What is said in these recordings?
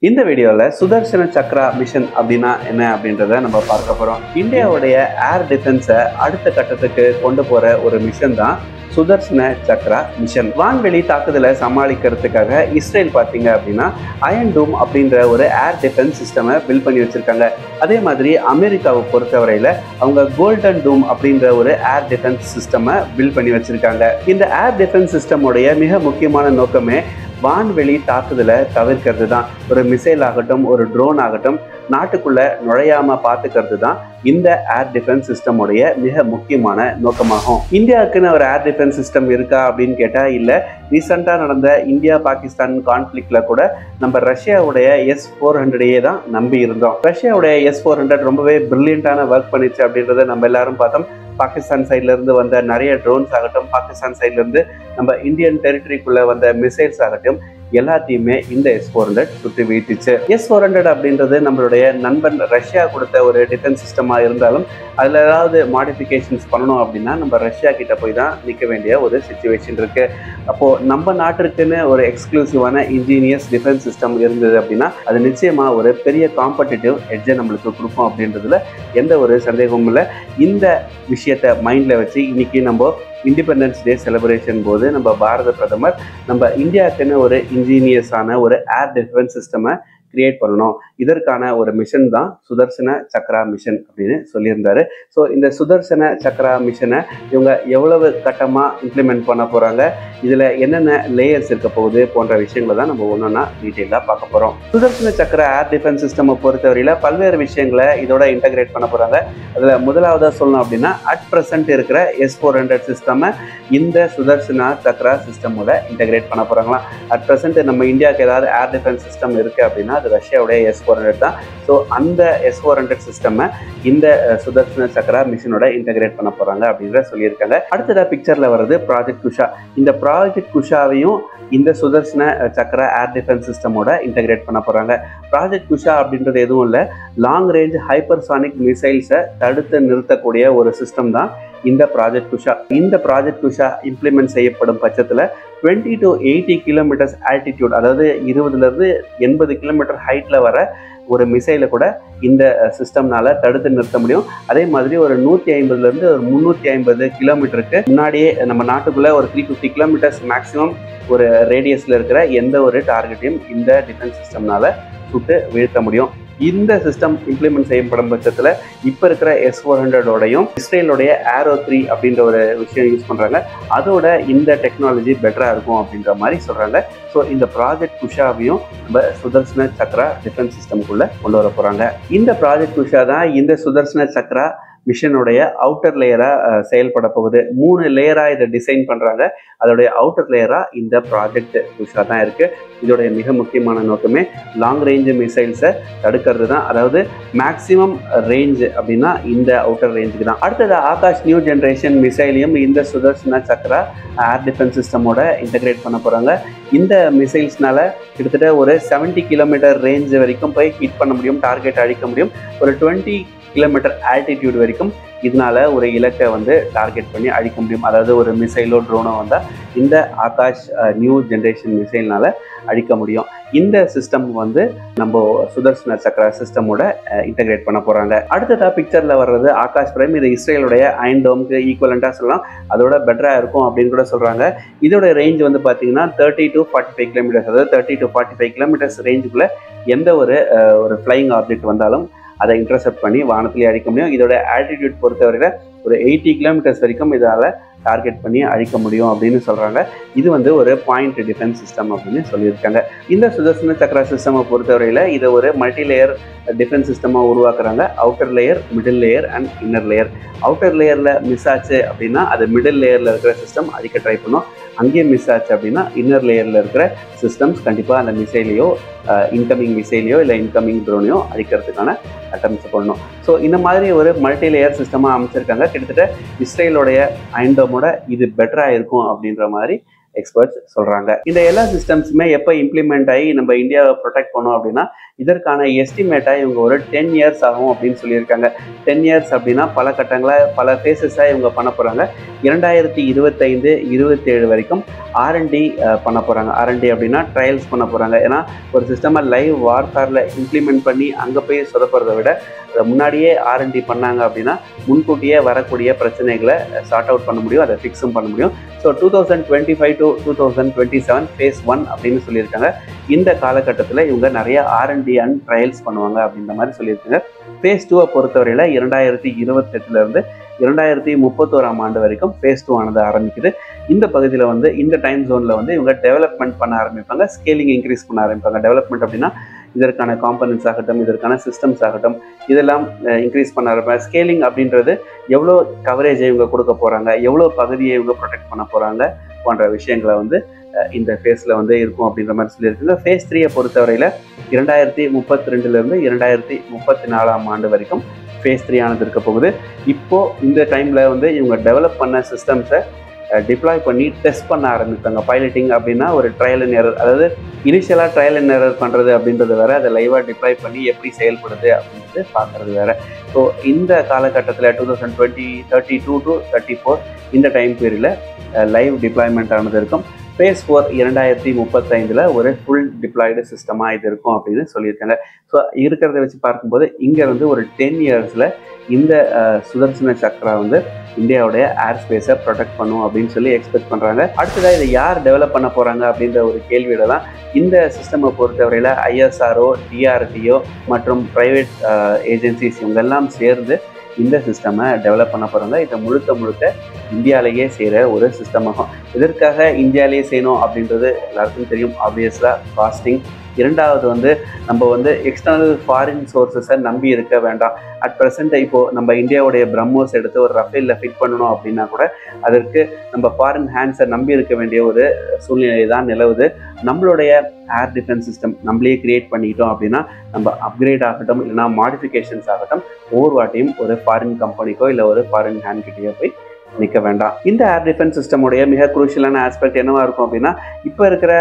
இந்த வீடியோல சுதர்சன சக்ரா மிஷன் அப்படின்னா என்ன அப்படின்றத நம்ம பார்க்க போறோம். இந்தியாவுடைய ஏர் டிஃபென்ஸை அடுத்த கட்டத்துக்கு கொண்டு போற ஒரு மிஷன் தான் சுதர்சன சக்ரா மிஷன். வான்வெளி தாக்குதலை சமாளிக்கிறதுக்காக இஸ்ரேல் பார்த்தீங்க அப்படின்னா அயன் டூம் அப்படின்ற ஒரு ஏர் டிஃபென்ஸ் சிஸ்டமை பில்ட் பண்ணி வச்சிருக்காங்க. அதே மாதிரி அமெரிக்காவை பொறுத்தவரையில அவங்க கோல்டன் டூம் அப்படின்ற ஒரு ஏர் டிஃபென்ஸ் சிஸ்டமை பில்ட் பண்ணி வச்சிருக்காங்க. இந்த ஏர் டிஃபென்ஸ் சிஸ்டமுடைய மிக முக்கியமான நோக்கமே வான்வெளி தாக்குதலை தவிர்க்கிறது தான். ஒரு மிசைல் ஆகட்டும், ஒரு ட்ரோன் ஆகட்டும், நாட்டுக்குள்ள நுழையாம பார்த்துக்கிறது தான் இந்த ஏர் டிஃபென்ஸ் சிஸ்டமுடைய மிக முக்கியமான நோக்கமாகும். இந்தியாவுக்குன்னு ஒரு ஏர் டிஃபென்ஸ் சிஸ்டம் இருக்கா அப்படின்னு கேட்டா இல்ல. ரீசெண்டா நடந்த இந்தியா பாகிஸ்தான் கான்ஃபிளிக்ட்ல கூட நம்ம ரஷ்யாவுடைய S-400 தான் நம்பி இருந்தோம். ரஷ்யாவுடைய S-400 ரொம்பவே பிரில்லியண்டான ஒர்க் பண்ணிச்சு அப்படின்றத நம்ம எல்லாரும் பார்த்தோம். பாகிஸ்தான் சைட்ல இருந்து வந்த நிறைய ட்ரோன்ஸ் ஆகட்டும், பாகிஸ்தான் சைட்ல இருந்து நம்ம இந்தியன் டெரிட்டரிக்குள்ள வந்த மிசைல்ஸ் ஆகட்டும், எல்லாத்தையுமே இந்த S-400 சுற்றி வீழ்த்திச்சு. S-400 அப்படின்றது நம்மளுடைய நண்பன் ரஷ்யா கொடுத்த ஒரு டிஃபென்ஸ் சிஸ்டமா இருந்தாலும் அதுல ஏதாவது மாடிஃபிகேஷன்ஸ் பண்ணணும் அப்படின்னா நம்ம ரஷ்யா கிட்ட போய் தான் நிற்க வேண்டிய ஒரு சிச்சுவேஷன் இருக்கு. அப்போ நம்ம நாட்டிற்குன்னு ஒரு எக்ஸ்க்ளூசிவான இன்ஜினியர்ஸ் டிஃபென்ஸ் சிஸ்டம் இருந்தது அப்படின்னா அது நிச்சயமா ஒரு பெரிய காம்படிட்டிவ் எட்ஜை நம்மளுக்கு கொடுக்கும் அப்படின்றதுல எந்த ஒரு சந்தேகமும் இல்லை. இந்த விஷயத்தை மைண்ட்ல வச்சு இன்னைக்கு நம்ம இண்டிபெண்டன்ஸ் டே செலிப்ரேஷன் போது நம்ம பாரத பிரதமர் நம்ம இந்தியாவுக்குன்னு ஒரு இன்ஜினியர்ஸான ஒரு ஏர் டிஃபென்ஸ் சிஸ்டமை கிரியேட் பண்ணணும். இதற்கான ஒரு மிஷன் தான் சுதர்சன சக்ரா மிஷன் அப்படின்னு சொல்லியிருந்தாரு. ஸோ இந்த சுதர்சன சக்ரா மிஷனை இவங்க எவ்வளவு கட்டமாக இம்ப்ளிமெண்ட் பண்ண போகிறாங்க, இதில் என்னென்ன லேயர்ஸ் இருக்க போகுது போன்ற விஷயங்களை தான் நம்ம ஒன்றா டீட்டெயிலாக பார்க்க போகிறோம். சுதர்சன சக்ரா ஏர் டிஃபென்ஸ் சிஸ்டமை பொறுத்தவரையில் பல்வேறு விஷயங்களை இதோட இன்டகிரேட் பண்ண போகிறாங்க. அதில் முதலாவதாக சொல்லணும் அப்படின்னா அட் ப்ரெசென்ட் இருக்கிற S-400 சிஸ்டமை இந்த சுதர்சன சக்ரா சிஸ்டமோட இன்டகிரேட் பண்ண போகிறாங்களாம். அட் ப்ரெசென்ட் நம்ம இந்தியாவுக்கு ஏதாவது ஏர் டிஃபென்ஸ் சிஸ்டம் இருக்குது அப்படின்னா அது ரஷ்யாவுடைய S-400 தான். ஸோ அந்த S-400 சிஸ்டமை இந்த சுதர்சன சக்ரா மிஷனோட இன்டகிரேட் பண்ண போறாங்க அப்படின்ற சொல்லியிருக்காங்க. அடுத்ததா பிக்சர்ல வர்றது ப்ராஜெக்ட் குஷா. இந்த ப்ராஜெக்ட் குஷாவையும் இந்த சுதர்சன சக்ரா ஏர் டிஃபென்ஸ் சிஸ்டமோட இன்டகிரேட் பண்ண போறாங்க. ப்ராஜெக்ட் குஷா அப்படின்றது எதுவும் இல்லை, லாங் ரேஞ்ச் ஹைப்பர்சானிக் மிசைல்ஸை தடுத்து நிறுத்தக்கூடிய ஒரு சிஸ்டம் தான் இந்த ப்ராஜெக்ட் குஷா. இந்த ப்ராஜெக்ட் குஷா இம்ப்ளிமெண்ட் செய்யப்படும் பட்சத்தில் 20 to 80 கிலோமீட்டர்ஸ் ஆல்டிடியூட், அதாவது 20லேருந்து 80 கிலோமீட்டர் ஹைட்ல வர ஒரு மிசைலை கூட இந்த சிஸ்டம்னால தடுத்து நிறுத்த முடியும். அதே மாதிரி ஒரு 150லேருந்து ஒரு 350 கிலோமீட்டருக்கு முன்னாடியே நம்ம நாட்டுக்குள்ள ஒரு 350 கிலோமீட்டர்ஸ் மேக்ஸிமம் ஒரு ரேடியஸ்ல இருக்கிற எந்த ஒரு டார்கெட்டையும் இந்த டிஃபென்ஸ் சிஸ்டம்னால சுட்டு வீழ்த்த முடியும். இந்த சிஸ்டம் இம்ப்ளிமெண்ட் செய்யப்படும் பட்சத்தில் இப்போ இருக்கிற S-400ஓடையும் இஸ்ரேலோடைய Arrow 3 அப்படின்ற ஒரு விஷயம் யூஸ் பண்ணுறாங்க. அதோட இந்த டெக்னாலஜி பெட்டராக இருக்கும் அப்படின்ற மாதிரி சொல்கிறாங்க. ஸோ இந்த ப்ராஜெக்ட் குஷாவையும் நம்ம சுதர்சன சக்ரா டிஃபென்ஸ் சிஸ்டம்குள்ளே கொண்டு வர போகிறாங்க. இந்த ப்ராஜெக்ட் குஷா தான் இந்த சுதர்சன சக்ரா மிஷனுடைய அவுட்டர் லேயராக செயல்பட போகுது. 3 லேயராக இதை டிசைன் பண்ணுறாங்க. அதோடைய அவுட்டர் லேயராக இந்த ப்ராஜெக்ட் குஷா தான் இருக்குது. இதோடைய மிக முக்கியமான நோக்கமே லாங் ரேஞ்ச் மிசைல்ஸை தடுக்கிறது தான். அதாவது மேக்ஸிமம் ரேஞ்ச் அப்படின்னா இந்த அவுட்டர் ரேஞ்சுக்கு தான். அடுத்தது ஆகாஷ் நியூ ஜென்ரேஷன் மிசைலையும் இந்த சுதர்சன சக்ரா ஏர் டிஃபென்ஸ் சிஸ்டமோட இன்டகிரேட் பண்ண போகிறாங்க. இந்த மிசைல்ஸ்னால கிட்டத்தட்ட ஒரு 70 கிலோமீட்டர் ரேஞ்ச் வரைக்கும் போய் ஹிட் பண்ண முடியும், டார்கெட் அழிக்க முடியும். ஒரு 20 கிலோமீட்டர் ஆல்டிடியூட் வரைக்கும் இதனால ஒரு இலக்கை டார்கெட் பண்ணி அழிக்க முடியும். அதாவது ஒரு மிசைலோ ட்ரோனோ வந்தால் இந்த ஆகாஷ் நியூ ஜென்ரேஷன் மிசைல்னால அழிக்க முடியும். இந்த சிஸ்டம் நம்ம சுதர்சன சக்ரா சிஸ்டமோட இன்டகிரேட் பண்ண போறாங்க. அடுத்ததா பிக்சர்ல வர்றது ஆகாஷ் பிரைம். இது இஸ்ரேலுடைய அயன் டோமுக்கு ஈக்குவலண்டா சொல்லலாம், அதோட பெட்டரா இருக்கும் அப்படின்னு கூட சொல்றாங்க. இதோட ரேஞ்ச் பார்த்தீங்கன்னா 30 to 45 கிலோமீட்டர்ஸ், அதாவது 30 to 45 கிலோமீட்டர்ஸ் ரேஞ்சுக்குள்ள எந்த ஒரு ஃப்ளையிங் ஆப்ஜெக்ட் வந்தாலும் அதை இன்டர்செப்ட் பண்ணி வானத்திலே அழிக்க முடியும். இதோட ஆல்டிடியூட் பொறுத்தவரையில ஒரு 80 கிலோமீட்டர்ஸ் வரைக்கும் இதால் டார்கெட் பண்ணி அழிக்க முடியும் அப்படின்னு சொல்கிறாங்க. இது ஒரு பாயிண்ட் டிஃபென்ஸ் சிஸ்டம் அப்படின்னு சொல்லியிருக்காங்க. இந்த சுதர்சன சக்ரா சிஸ்டமை பொறுத்தவரையில் இதை ஒரு மல்டி லேயர் டிஃபென்ஸ் சிஸ்டமாக உருவாக்குறாங்க. Outer layer, middle layer and inner layer. Outer லேயரில் மிஸ் ஆச்சு அப்படின்னா அது மிடில் லேயரில் இருக்கிற சிஸ்டம் அழிக்க ட்ரை பண்ணும். அங்கேயே மிஸ் ஆச்சு அப்படின்னா இன்னர் லேயரில் இருக்கிற சிஸ்டம்ஸ் கண்டிப்பாக அந்த மிசைலையோ இன்கமிங் மிசைலையோ இல்லை இன்கமிங் ட்ரோனையோ அழிக்கிறதுக்கான அட்டம்ஸ் பண்ணணும். ஸோ இந்த மாதிரி ஒரு மல்டி லேயர் சிஸ்டமாக அமைச்சிருக்காங்க. கிட்டத்தட்ட இஸ்ரேலோடைய அயன் டோமோட இது பெட்டராக இருக்கும் அப்படின்ற மாதிரி எக்ஸ்பர்ட்ஸ் சொல்றாங்க. இந்த எல்லா சிஸ்டம்ஸுமே எப்போ இம்ப்ளிமெண்ட் ஆகி நம்ம இந்தியாவை ப்ரொடெக்ட் பண்ணோம் அப்படின்னா இதற்கான எஸ்டிமேட்டா இவங்க ஒரு 10 இயர்ஸ் ஆகும் அப்படின்னு சொல்லியிருக்காங்க. 10 இயர்ஸ் அப்படின்னா பல கட்டங்களா பல ஃபேஸஸா இவங்க பண்ண போறாங்க. 2025-27 வரைக்கும் R&D பண்ண போறாங்க. R&D அப்படின்னா ட்ரையல்ஸ் பண்ண போறாங்க. ஏன்னா ஒரு சிஸ்டமை லைவ் வார்ஃபேர்ல இம்ப்ளிமெண்ட் பண்ணி அங்கே போய் சொதப்படுறதை விட முன்னாடியே R&D பண்ணாங்க அப்படின்னா முன்கூட்டியே வரக்கூடிய பிரச்சனைகளை சார்ட் அவுட் பண்ண முடியும், அதை ஃபிக்ஸும் பண்ண முடியும். ஸோ 2025 to 2027 phase 1 அப்படின்னு சொல்லியிருக்காங்க. இந்த காலகட்டத்தில் இவங்க நிறைய R&D அண்ட் ட்ரையல்ஸ் பண்ணுவாங்க அப்படின்ற மாதிரி சொல்லியிருக்காங்க. phase 2 பொறுத்தவரையில் 2028 2031 வரைக்கும் phase 2 ஆனது ஆரம்பிக்குது. இந்த பகுதியில் வந்து இந்த டைம் ஜோனில் வந்து இவங்க டெவலப்மெண்ட் பண்ண ஆரம்பிப்பாங்க, ஸ்கேலிங் இன்க்ரீஸ் பண்ண ஆரம்பிப்பாங்க. டெவலப்மெண்ட் அப்படின்னா இதற்கான காம்பனன்ட்ஸ் ஆகட்டும், இதற்கான சிஸ்டம்ஸ் ஆகட்டும், இதெல்லாம் இன்க்ரீஸ் பண்ண ஆரம்பிப்பாங்க. ஸ்கேலிங் அப்படின்றது எவ்வளோ கவரேஜை இவங்க கொடுக்க போகிறாங்க, எவ்வளோ பகுதியை இவங்க ப்ரொடெக்ட் பண்ண போகிறாங்க போன்ற விஷயங்களை வந்து இந்த ஃபேஸில் வந்து இருக்கும் அப்படின்ற மாதிரி சொல்லியிருக்காங்க. phase 3 பொறுத்தவரையில் 2032 2034 வரைக்கும் phase 3 ஆனது இருக்க போகுது. இப்போது இந்த டைமில் வந்து இவங்க டெவலப் பண்ண சிஸ்டம்ஸை டிப்ளாய் பண்ணி டெஸ்ட் பண்ண ஆரம்பிப்பாங்க. பைலட்டிங் அப்படின்னா ஒரு ட்ரையல் அண்ட் எரர், அதாவது இனிஷியலாக ட்ரையல் அண்ட் எரர் பண்ணுறது அப்படின்றது வேறு, அதை லைவாக டிப்ளாய் பண்ணி எப்படி செயல்படுது அப்படின்றது பார்க்குறது வேறு. ஸோ இந்த காலகட்டத்தில் 2032 to 34 இந்த டைம் பீரியடில் லைவ் டிப்ளாய்மெண்ட் ஆனது இருக்கும். phase 4 2035 ஒரு ஃபுல் டிப்ளாய்டு சிஸ்டமாக இது இருக்கும் அப்படின்னு சொல்லியிருக்காங்க. ஸோ இருக்கிறத வச்சு பார்க்கும்போது இங்கேருந்து ஒரு 10 இயர்ஸில் இந்த சுதர்சன சக்ரா வந்து இந்தியாவுடைய ஏர் ஸ்பேஸை ப்ரொடெக்ட் பண்ணும் அப்படின்னு சொல்லி எக்ஸ்பெக்ட் பண்ணுறாங்க. அடுத்ததாக இதை யார் டெவலப் பண்ண போகிறாங்க அப்படின்ற ஒரு கேள்வியில தான் இந்த சிஸ்டமை பொறுத்தவரையில் ISRO, DRDO மற்றும் ப்ரைவேட் ஏஜென்சிஸ் இவங்கெல்லாம் சேர்ந்து இந்த சிஸ்டமை டெவலப் பண்ண போகிறாங்க. இதை முழுக்க இந்தியாவிலேயே செய்கிற ஒரு சிஸ்டம் ஆகும். இதற்காக இந்தியாவிலேயே செய்யணும் அப்படின்றது எல்லாருக்கும் தெரியும். ஆப்வியஸாக காஸ்டிங். இரண்டாவது வந்து நம்ம வந்து எக்ஸ்டர்னல் ஃபாரின் சோர்ஸஸை நம்பி இருக்க வேண்டாம். அட் ப்ரெசென்ட் இப்போது நம்ம இந்தியாவுடைய பிரம்மோஸ் எடுத்து ஒரு ரஃபேலில் ஃபிட் பண்ணணும் அப்படின்னா கூட அதற்கு நம்ம ஃபாரின் ஹேண்ட்ஸை நம்பி இருக்க வேண்டிய ஒரு சூழ்நிலை தான் நிலவுது. நம்மளுடைய ஏர் டிஃபென்ஸ் சிஸ்டம் நம்மளே கிரியேட் பண்ணிக்கிட்டோம் அப்படின்னா நம்ம அப்கிரேட் ஆகட்டும் இல்லைனா மாடிஃபிகேஷன்ஸ் ஆகட்டும் ஒவ்வொரு வாட்டியும் ஒரு ஃபாரின் கம்பெனிக்கோ இல்லை ஒரு ஃபாரின் ஹேண்ட் கிட்டேயோ போய் நிற்க வேண்டாம். இந்த ஏர் டிஃபென்ஸ் சிஸ்டமுடைய மிக குரூஷியலான ஆஸ்பெக்ட் என்னவா இருக்கும் அப்படின்னா இப்போ இருக்கிற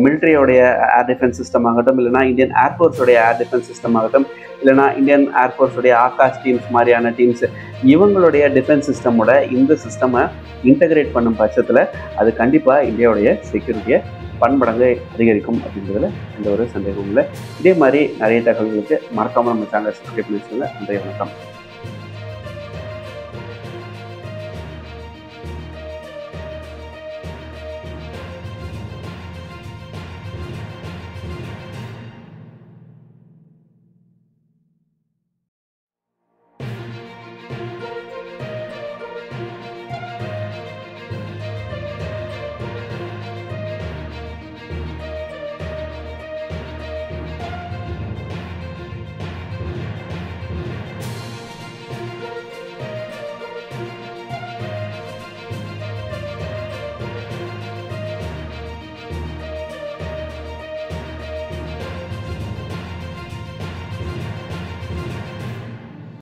மிலிட்ரியோடைய ஏர் டிஃபென்ஸ் சிஸ்டம் ஆகட்டும் இல்லைனா இந்தியன் ஏர்ஃபோர்ஸோடைய ஏர் டிஃபென்ஸ் சிஸ்டம் ஆகட்டும் இல்லைனா இந்தியன் ஏர்ஃபோர்ஸோடைய ஆகாஷ் டீம்ஸ் மாதிரியான டீம்ஸ் இவங்களுடைய டிஃபென்ஸ் சிஸ்டமோட இந்த சிஸ்டமை இன்டகிரேட் பண்ணும் பட்சத்தில் அது கண்டிப்பாக இந்தியாவுடைய செக்யூரிட்டியை பன்மடங்கு அதிகரிக்கும் அப்படின்றதுல எந்த ஒரு சந்தேகமும் இல்லை. இதே மாதிரி நிறைய தகவல்களுக்கு மறக்காமல் நம்ம சேனலை சப்ஸ்கிரைப் பண்ணி வச்சுக்கோங்க. நன்றி, வணக்கம்.